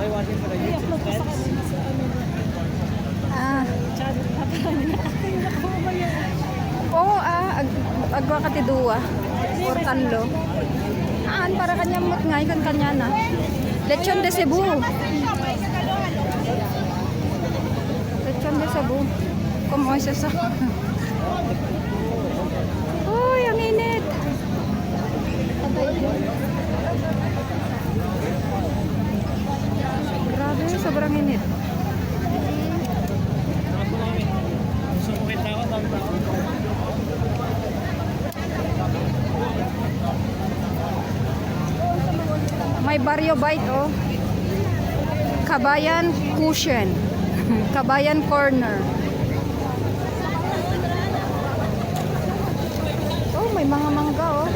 Okay, watching for the YouTube friends. Ah. Channel na pa niya. Oo, agwa katidua. Or tanlo. Para kanya mot nga, ikan kanya na. Lechon de Cebu. Lechon de Cebu. Kumoy siya sa... Uy, ang init. Grabe, sobrang init. Sumukit na ako, tawag ako. May Barrio Bite, oh. Kabayan Cushion. Kabayan Corner. Oh, may mga mangga, oh.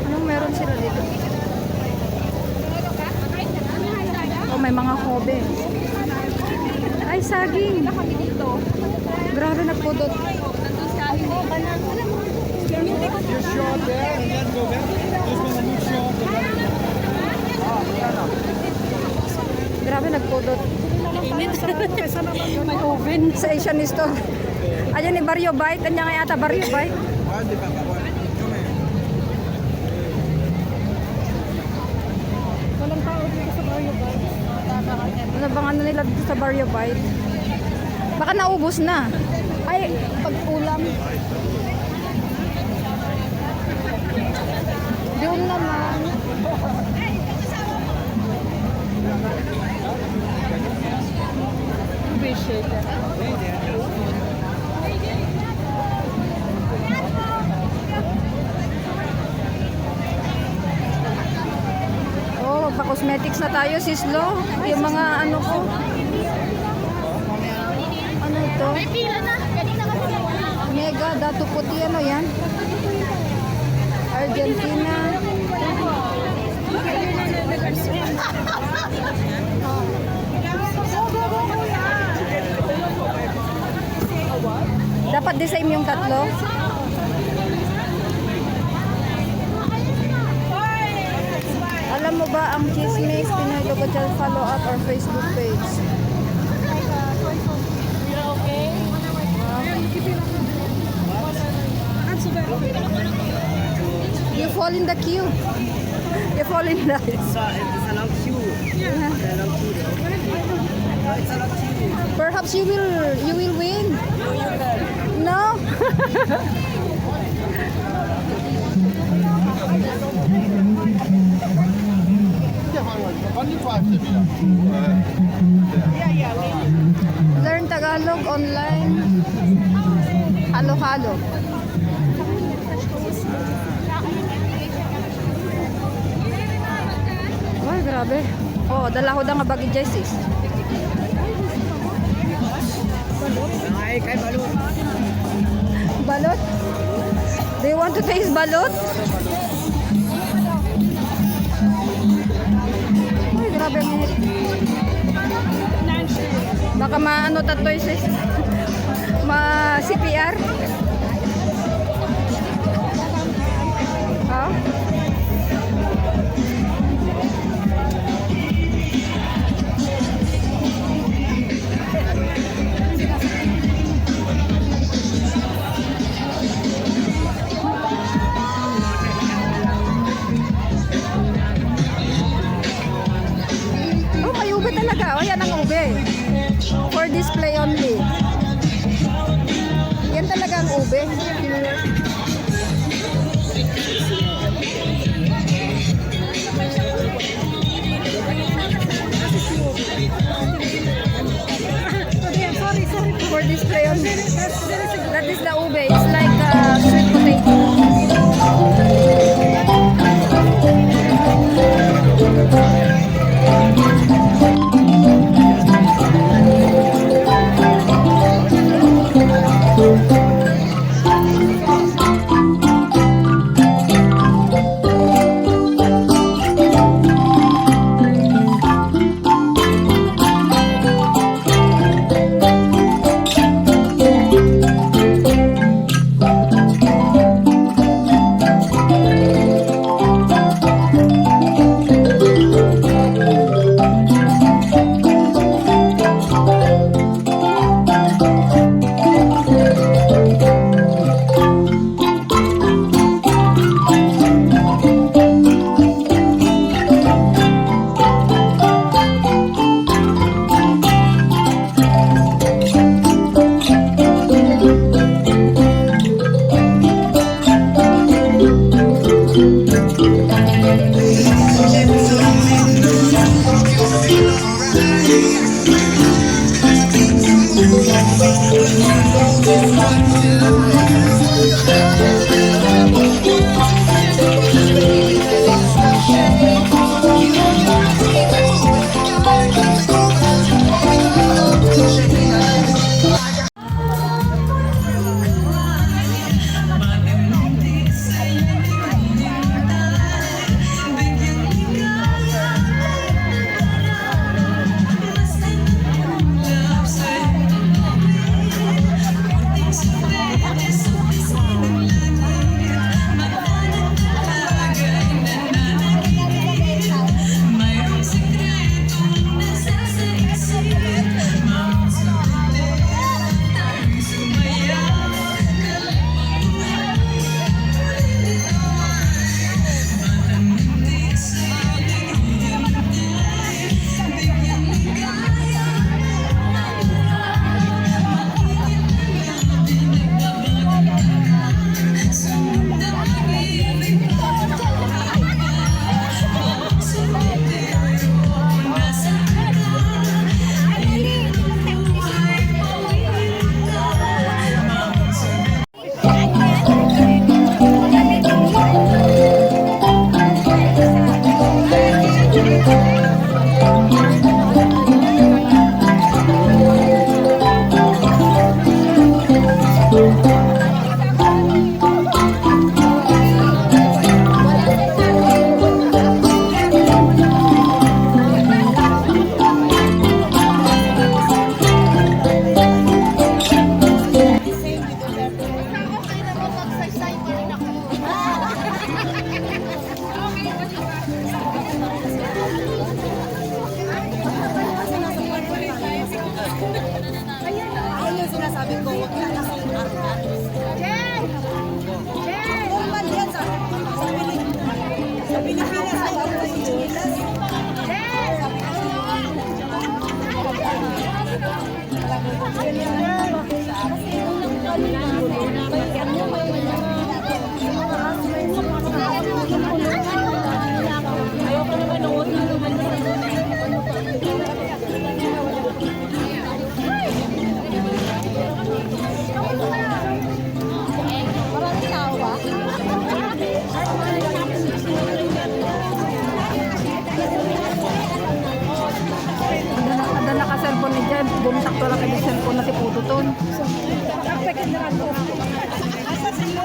Anong meron sila dito? Oh, may mga kobe. Ay, saging. Grabe, nagpudot. You short there and then go back. Just when you short Grabe, nagpudot. May oven sa Asian store. Ayan ni Barrio Bite. Anya nga yata Barrio Bite. Walang tao dito sa Barrio Bite. Ano bang ano nila dito sa Barrio Bite? Baka naubos na. Ay, pag-ulam. Doon naman. Oh, magpa-cosmetics na tayo, sislo. Yung mga ano ko. Ano ito? Mega, Dato Puti, ano yan? Argentina. Dapat the same yung tatlo. Alam mo ba ang Chismis Pinoy Local follow up our Facebook page? You fall in the queue. You fall in the... It's a long queue. Yeah. It's a long queue. It's a long queue. Perhaps you will win. No. Learn Tagalog online. Halo-halo. Ay, grabe. Oh, dala ko da nga bagi Jessis. Ay, kay balot. Balot? Do you want to taste balot? Ay, grabe ang init. Baka maano tatoy sis. Ma-CPR. Ha? Oh, may ube talaga. Oh, yan ang ube. For display only. Yan talaga ang ube. For display only. That is the ube. It's like sweet potato.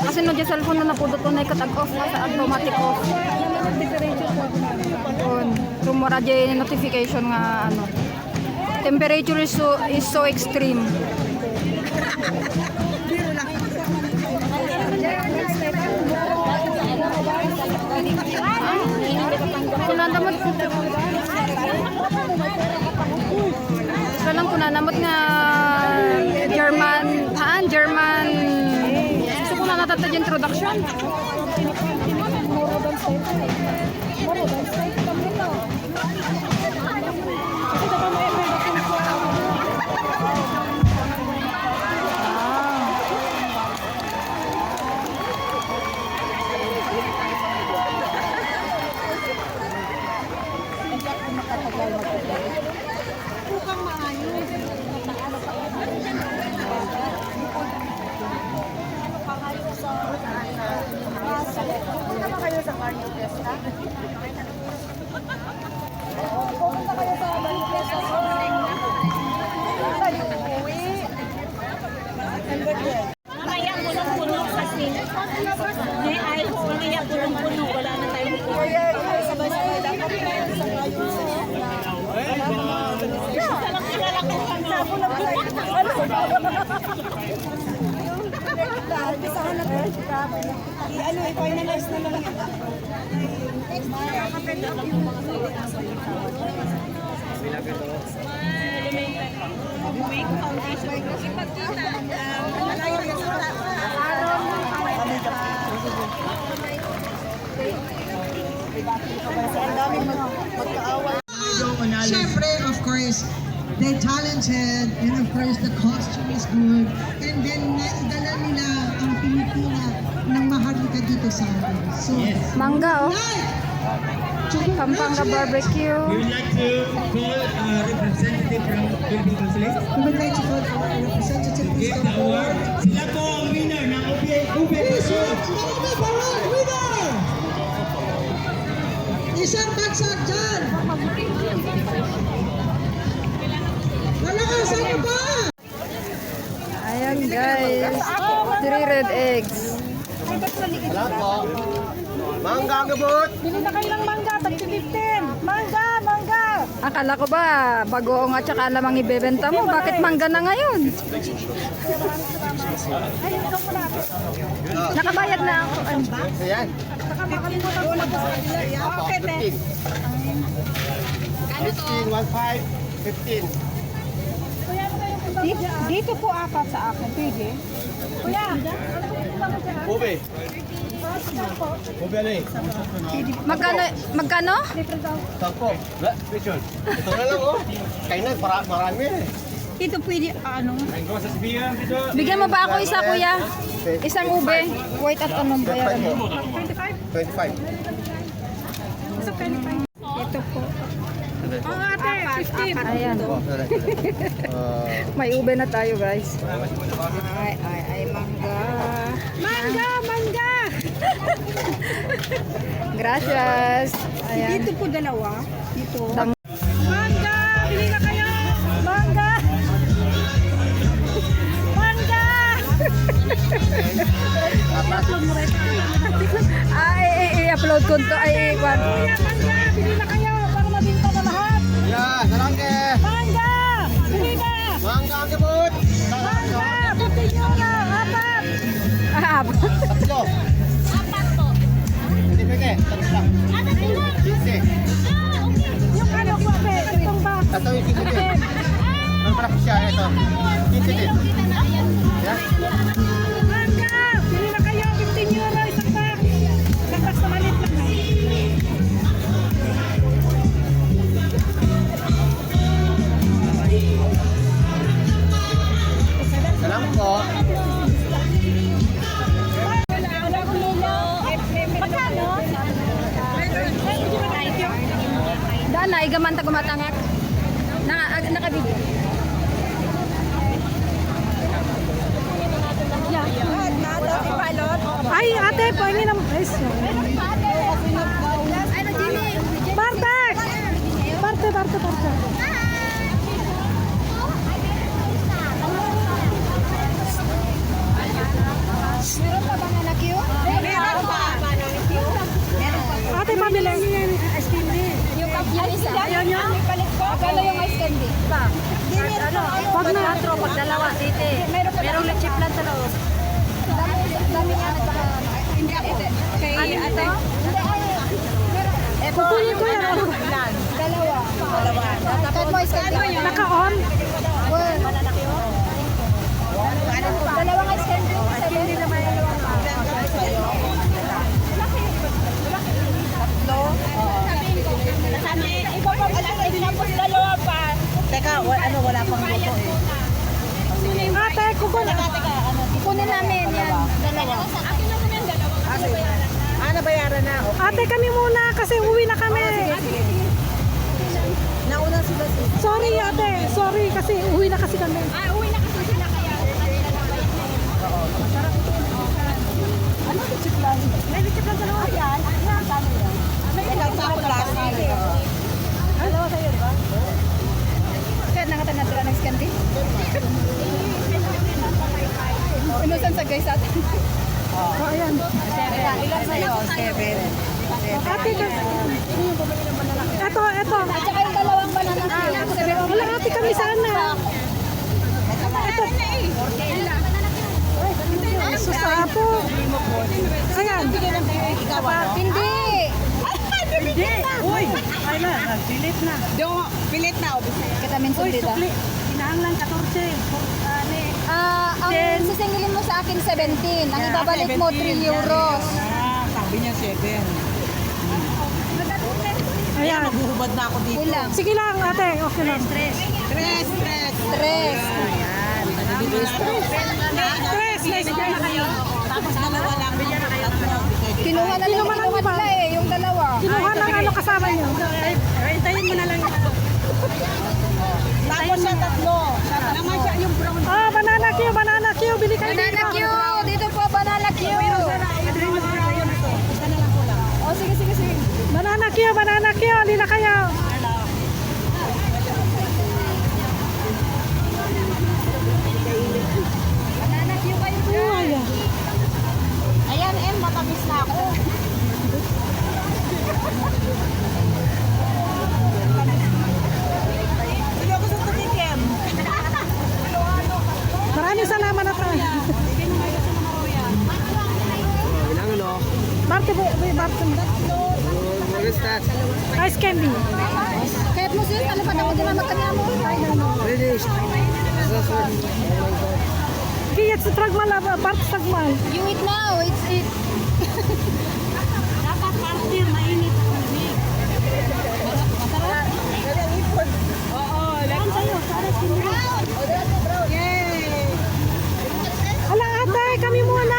Kasi no, yung cellphone na napudot ko na ikatag-off na sa automatic off. Yun. Tumura dyan notification nga ano. Temperature is so extreme. Kunanamot kunanamot nga German gusto ko na natatad yung introduction. Mamaya punong-puno kasi. Ay, mamaya punong-puno. Wala na tayong puno. Sabay-sabay dapat tayo sa kayo. Salang kilala ko ang sabo na i-finalize na lang. Siyempre, of course, they're talented, and of course, the costume is good. And then, naidala nila ang Pilipina ng maharlika dito sa atin. So, Mangga oh. like, Pampanga barbecue. We would like to call a representative from Philippine Consulate. we would like to call our representative, Give Mr. the award. Sila po ang winner ng Ube Please, Award. Mama Baron, winner! Isang bagsak dyan! Malakasan mo ba? Ayan guys. 3 red eggs. Mangga gabot. Bili na kayo ng mangga, tag-15. Mangga! Akala ko ba bagoong at saka lamang ibebenta mo? Bakit mangga na ngayon? Nakabayad na ako. Ayan. Okay, te. 15, 1.5, 15. Dito po apat sa akin, pwede. Kuya, Ube. Ube ano eh? Magkano? Sampo. Picture. Ito na lang oh. Kainan, marami eh. dito pwede, ano? Bigyan mo ba ako isa kuya? Isang ube. Wait at anong bayaran mo? 25. Dito po. Ang ate, 15. Ayan. May ube na tayo guys. Ay, mangga. Mangga! Gracias. Ayan. Dito po dalawa. Dito. Dam- Mangga! Bili na kayo! Mangga! I-upload ko to. Kwan. Mangga! Bili na kayo para mabinta na lahat! Yeah, sarangke. Mangga! Bili na! Mangga gabot. Mangga! Buti nyo na! Apat! Tatlo. Hindi pwede. Tatlo lang. 15. Yung ano ko, ape, itong box. Tatlo yung 15 din. Ano pala siya ito? 15 din. Yeah. Mangga! Bili na kayo! 15 euro isang box! Isang box na malit lang. Salamat po. Daan na, igaman ta gumatangak. Nakabibig. Ay, ate, pahingi ng presyo. Bartek! Wag na. Pag dalawa, dito. Merong lechip lang sa loob. Dami nga na baka. Hindi ako. Kay ate. Kukunin ko yan. Dalawa. Tapos naka-on. Dalawa nga scan. Hindi naman Teka, wala pang luto eh. Ate, kukunin. Kunin namin yan. Dalawa. Akin na muna yung dalawa. Nabayaran na. Ate, kami muna kasi uwi na kami. Nauna sila sila. Sorry ate, sorry kasi uwi na kasi kami. Uwi na kasi sila kaya. Ano lechip lang? May lechip lang dalawa. Ayan. Paano yan? May nagtapon last night. Dalawa sa'yo, di ba? Kaya nangatanadra ng scan din. Inusan sa guys atin. Oh, ayan. Ilan sa'yo? 7. Ate, eto. At saka yung dalawang banana. Wala ate kami sana. Ito. Susapo. Ayan. Hindi. Hindi. Uy, ay na, pilit na. Pilit na. Katamin sulit ah. Inaanglan 14. Ang sisingilin mo sa akin 17. Ang ibabalik mo 3 euros. Sabi niya 7. Ayan. Maghuhubad na ako dito. Kulang. Ano Sige lang ate, okay lang. Tres. Tres. Tres na kayo. Tapos dalawa lang. Kinuha na nila yung dalawa. Kinuha ng ano kasama niyo. Hintayin mo na lang. Tapos siya tatlo. Naman siya yung brown. Ah, banana Q, bili kayo Banana dito. Q. Dito po, banana Q. Oh, sige. Banana Q, lila kayo. Banana Q kayo dyan. Ayan, matamis na ako. Sino gusto tumikim? Maraming salamat na tayo. Barte. What is that? Ice candy. Kahit mo siya, ano pa ako di ba magkanya mo? British. Kaya sa tragmal, Barte tragmal. You eat now, it's it. Dapat party, mainit ang lamig. Masarap? Oo, lang sa'yo. Yay! Ala ate, kami muna.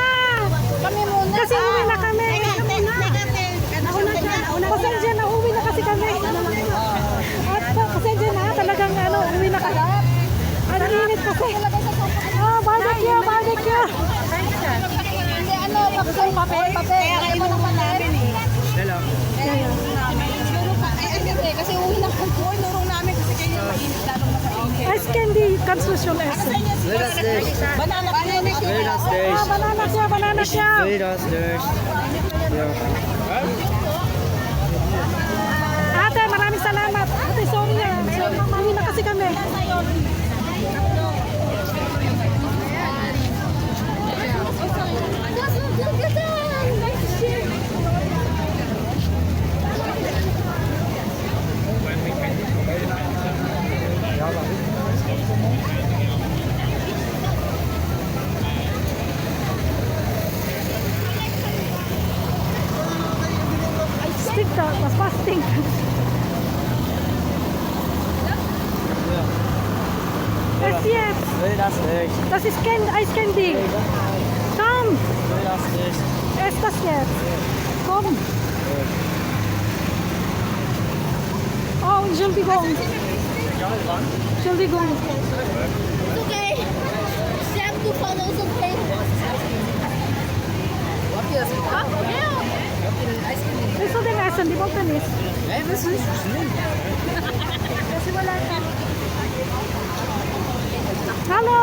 Kasi uwi na kami. Pasensya na, uwi na kasi kami. At pasensya na, talagang uwi na kami. Ang init kasi. Oh, barbecue. Hindi, papel. Kaya kinuha namin eh. Hello. Kasi uwi na kami. Nurong namin kasi kayo mainit lalong nakainit. Ice candy, construction essence. Wait upstairs. Banana Q. Wait upstairs. Ah, banana siya. Wait upstairs. Ate, maraming salamat. Ate, sorry na. Uwi na kasi kami. Stick to, was fasting. Yes. Wait upstairs. Das ist Ice Candy. Komm. Wait upstairs. Ess das jetzt. Komm. Oh, Entschuldigung. Entschuldigung. It's okay. Sie haben to follow the paper. Willst du den essen? Die wollten nicht. Hey, was ist das? Kasi wala ka. Hallo.